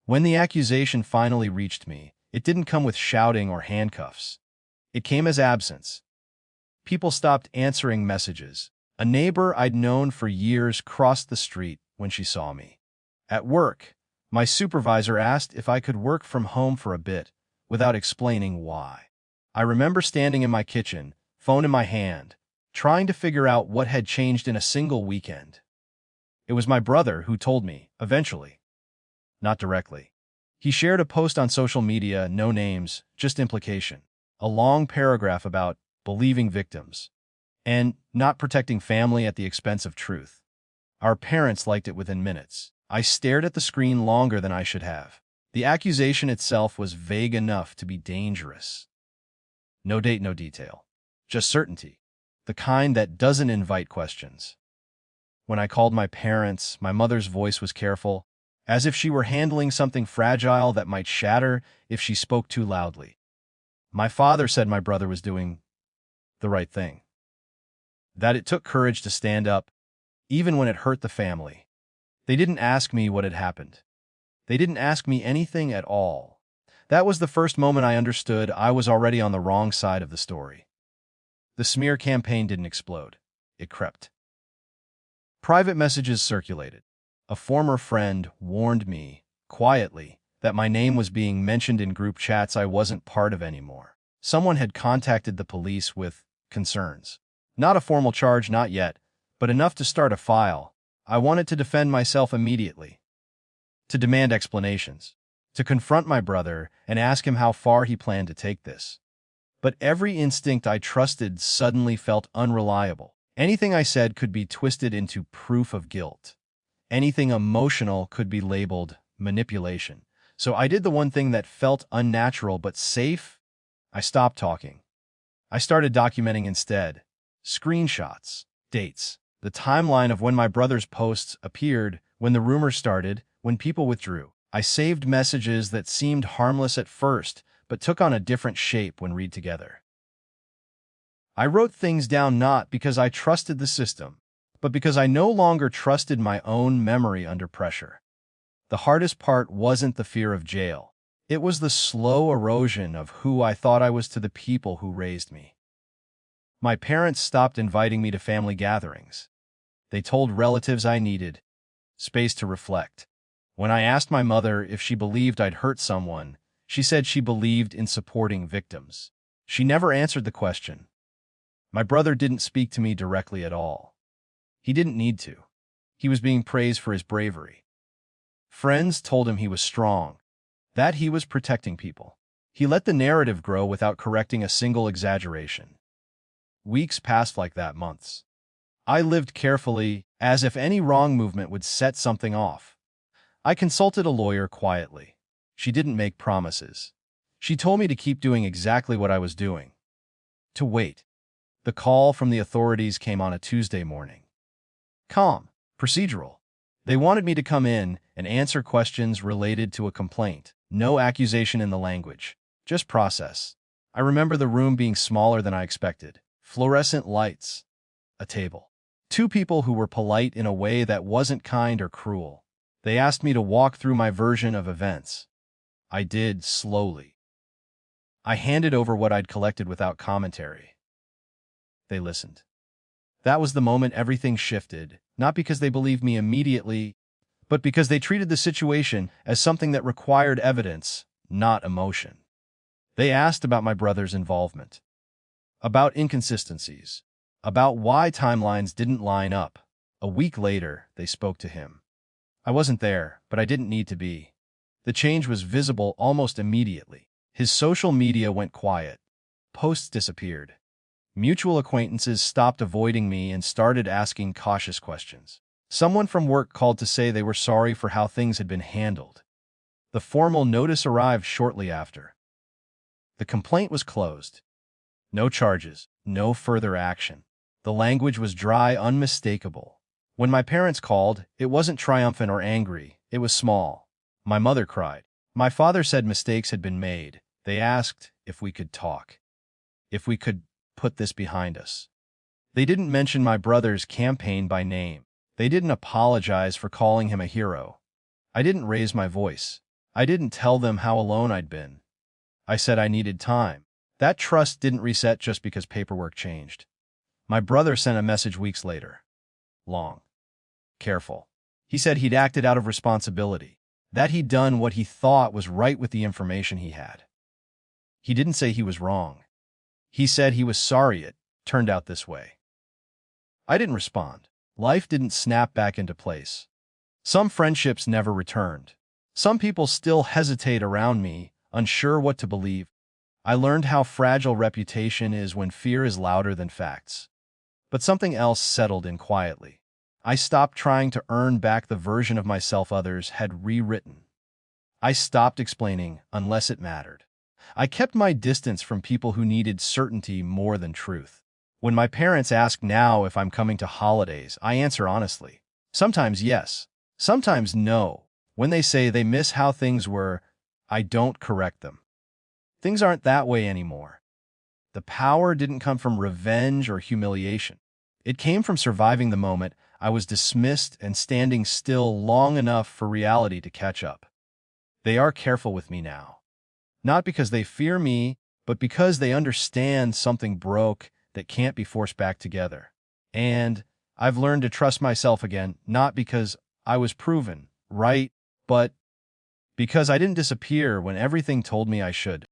When the accusation finally reached me, it didn't come with shouting or handcuffs. It came as absence. People stopped answering messages. A neighbor I'd known for years crossed the street when she saw me. At work, my supervisor asked if I could work from home for a bit, without explaining why. I remember standing in my kitchen, phone in my hand, trying to figure out what had changed in a single weekend. It was my brother who told me, eventually. Not directly. He shared a post on social media, no names, just implication. A long paragraph about believing victims and not protecting family at the expense of truth. Our parents liked it within minutes. I stared at the screen longer than I should have. The accusation itself was vague enough to be dangerous. No date, no detail. Just certainty. The kind that doesn't invite questions. When I called my parents, my mother's voice was careful, as if she were handling something fragile that might shatter if she spoke too loudly. My father said my brother was doing the right thing. That it took courage to stand up, even when it hurt the family. They didn't ask me what had happened. They didn't ask me anything at all. That was the first moment I understood I was already on the wrong side of the story. The smear campaign didn't explode. It crept. Private messages circulated. A former friend warned me, quietly, that my name was being mentioned in group chats I wasn't part of anymore. Someone had contacted the police with concerns. Not a formal charge, not yet, but enough to start a file. I wanted to defend myself immediately. To demand explanations. To confront my brother and ask him how far he planned to take this. But every instinct I trusted suddenly felt unreliable. Anything I said could be twisted into proof of guilt. Anything emotional could be labeled manipulation. So I did the one thing that felt unnatural but safe. I stopped talking. I started documenting instead. Screenshots, dates, the timeline of when my brother's posts appeared, when the rumors started, when people withdrew. I saved messages that seemed harmless at first, but took on a different shape when read together. I wrote things down not because I trusted the system, but because I no longer trusted my own memory under pressure. The hardest part wasn't the fear of jail. It was the slow erosion of who I thought I was to the people who raised me. My parents stopped inviting me to family gatherings. They told relatives I needed space to reflect. When I asked my mother if she believed I'd hurt someone, she said she believed in supporting victims. She never answered the question. My brother didn't speak to me directly at all. He didn't need to. He was being praised for his bravery. Friends told him he was strong, that he was protecting people. He let the narrative grow without correcting a single exaggeration. Weeks passed like that, months. I lived carefully, as if any wrong movement would set something off. I consulted a lawyer quietly. She didn't make promises. She told me to keep doing exactly what I was doing. To wait. The call from the authorities came on a Tuesday morning. Calm, procedural. They wanted me to come in and answer questions related to a complaint. No accusation in the language, just process. I remember the room being smaller than I expected. Fluorescent lights. A table. Two people who were polite in a way that wasn't kind or cruel. They asked me to walk through my version of events. I did, slowly. I handed over what I'd collected without commentary. They listened. That was the moment everything shifted, not because they believed me immediately, but because they treated the situation as something that required evidence, not emotion. They asked about my brother's involvement, about inconsistencies, about why timelines didn't line up. A week later, they spoke to him. I wasn't there, but I didn't need to be. The change was visible almost immediately. His social media went quiet. Posts disappeared. Mutual acquaintances stopped avoiding me and started asking cautious questions. Someone from work called to say they were sorry for how things had been handled. The formal notice arrived shortly after. The complaint was closed. No charges, no further action. The language was dry, unmistakable. When my parents called, it wasn't triumphant or angry, it was small. My mother cried. My father said mistakes had been made. They asked if we could talk. If we could put this behind us. They didn't mention my brother's campaign by name. They didn't apologize for calling him a hero. I didn't raise my voice. I didn't tell them how alone I'd been. I said I needed time. That trust didn't reset just because paperwork changed. My brother sent a message weeks later. Long. Careful. He said he'd acted out of responsibility, that he'd done what he thought was right with the information he had. He didn't say he was wrong. He said he was sorry it turned out this way. I didn't respond. Life didn't snap back into place. Some friendships never returned. Some people still hesitate around me, unsure what to believe. I learned how fragile reputation is when fear is louder than facts. But something else settled in quietly. I stopped trying to earn back the version of myself others had rewritten. I stopped explaining unless it mattered. I kept my distance from people who needed certainty more than truth. When my parents ask now if I'm coming to holidays, I answer honestly. Sometimes yes, sometimes no. When they say they miss how things were, I don't correct them. Things aren't that way anymore. The power didn't come from revenge or humiliation. It came from surviving the moment I was dismissed and standing still long enough for reality to catch up. They are careful with me now. Not because they fear me, but because they understand something broke that can't be forced back together. And I've learned to trust myself again, not because I was proven right, but because I didn't disappear when everything told me I should.